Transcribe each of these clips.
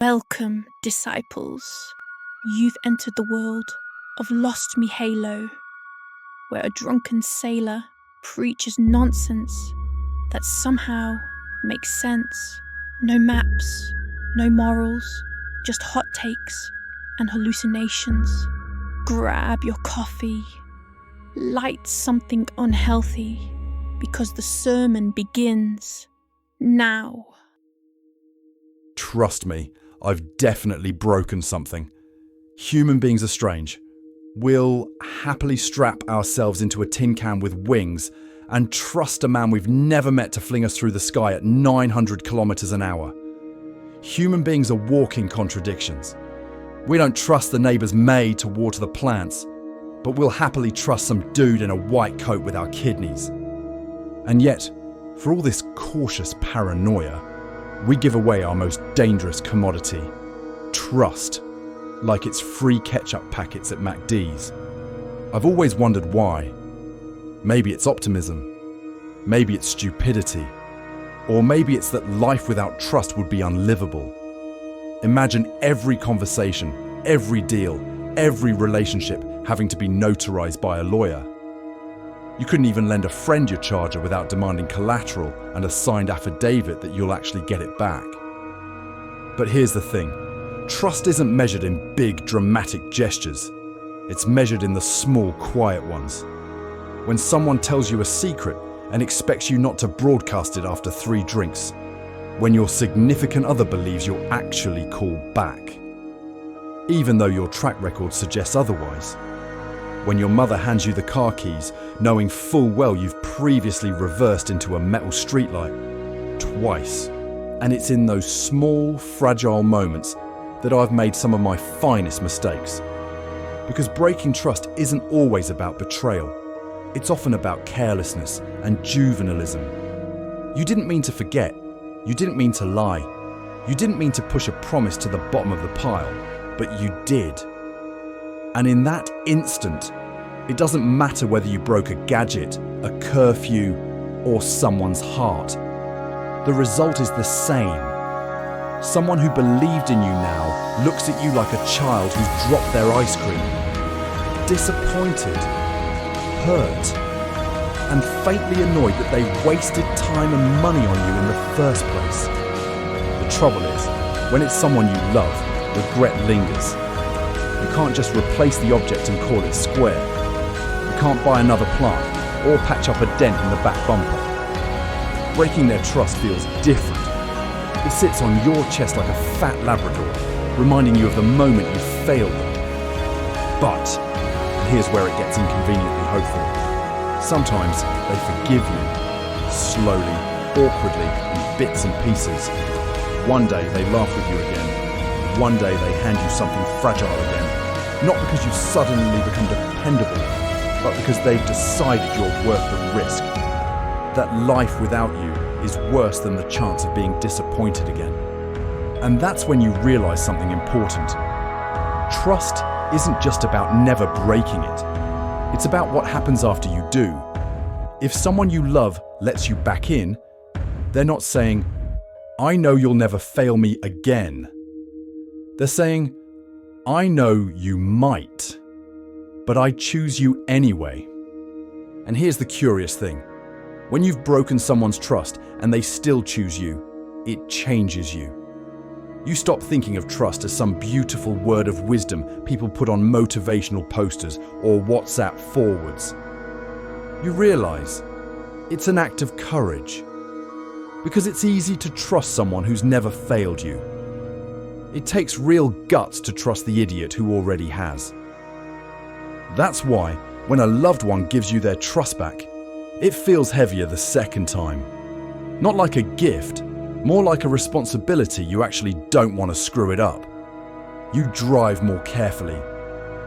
Welcome, disciples. You've entered the world of Lost Me Halo, where a drunken sailor preaches nonsense that somehow makes sense. No maps, no morals, just hot takes and hallucinations. Grab your coffee, light something unhealthy, because the sermon begins now. Trust me, I've definitely broken something. Human beings are strange. We'll happily strap ourselves into a tin can with wings and trust a man we've never met to fling us through the sky at 900 kilometers an hour. Human beings are walking contradictions. We don't trust the neighbour's maid to water the plants, but we'll happily trust some dude in a white coat with our kidneys. And yet, for all this cautious paranoia, we give away our most dangerous commodity, trust, like it's free ketchup packets at McD's. I've always wondered why. Maybe it's optimism, maybe it's stupidity, or maybe it's that life without trust would be unlivable. Imagine every conversation, every deal, every relationship having to be notarized by a lawyer. You couldn't even lend a friend your charger without demanding collateral and a signed affidavit that you'll actually get it back. But here's the thing. Trust isn't measured in big, dramatic gestures. It's measured in the small, quiet ones. When someone tells you a secret and expects you not to broadcast it after 3 drinks. When your significant other believes you'll actually call back. Even though your track record suggests otherwise. When your mother hands you the car keys, knowing full well you've previously reversed into a metal streetlight. Twice. And it's in those small, fragile moments that I've made some of my finest mistakes. Because breaking trust isn't always about betrayal. It's often about carelessness and juvenilism. You didn't mean to forget. You didn't mean to lie. You didn't mean to push a promise to the bottom of the pile, but you did. And in that instant, it doesn't matter whether you broke a gadget, a curfew, or someone's heart. The result is the same. Someone who believed in you now looks at you like a child who's dropped their ice cream. Disappointed, hurt, and faintly annoyed that they wasted time and money on you in the first place. The trouble is, when it's someone you love, regret lingers. You can't just replace the object and call it square. You can't buy another plant or patch up a dent in the back bumper. Breaking their trust feels different. It sits on your chest like a fat Labrador, reminding you of the moment you failed them. But, and here's where it gets inconveniently hopeful, sometimes they forgive you, slowly, awkwardly, in bits and pieces. One day they laugh with you again. One day they hand you something fragile again. Not because you've suddenly become dependable, but because they've decided you're worth the risk. That life without you is worse than the chance of being disappointed again. And that's when you realize something important. Trust isn't just about never breaking it. It's about what happens after you do. If someone you love lets you back in, they're not saying, "I know you'll never fail me again." They're saying, "I know you might, but I choose you anyway." And here's the curious thing. When you've broken someone's trust and they still choose you, it changes you. You stop thinking of trust as some beautiful word of wisdom people put on motivational posters or WhatsApp forwards. You realize it's an act of courage. Because it's easy to trust someone who's never failed you. It takes real guts to trust the idiot who already has. That's why, when a loved one gives you their trust back, it feels heavier the second time. Not like a gift, more like a responsibility you actually don't want to screw it up. You drive more carefully.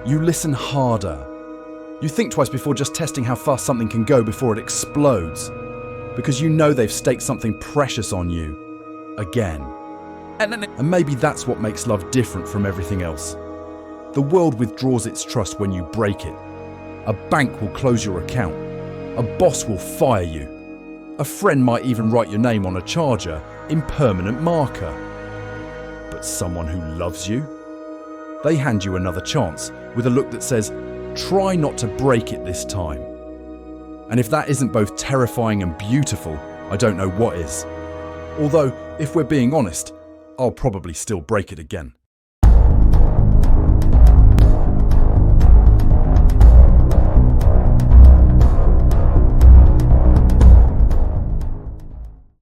You listen harder. You think twice before just testing how fast something can go before it explodes. Because you know they've staked something precious on you. Again. And maybe that's what makes love different from everything else. The world withdraws its trust when you break it. A bank will close your account. A boss will fire you. A friend might even write your name on a charger in permanent marker. But someone who loves you? They hand you another chance with a look that says, try not to break it this time. And if that isn't both terrifying and beautiful, I don't know what is. Although, if we're being honest, I'll probably still break it again.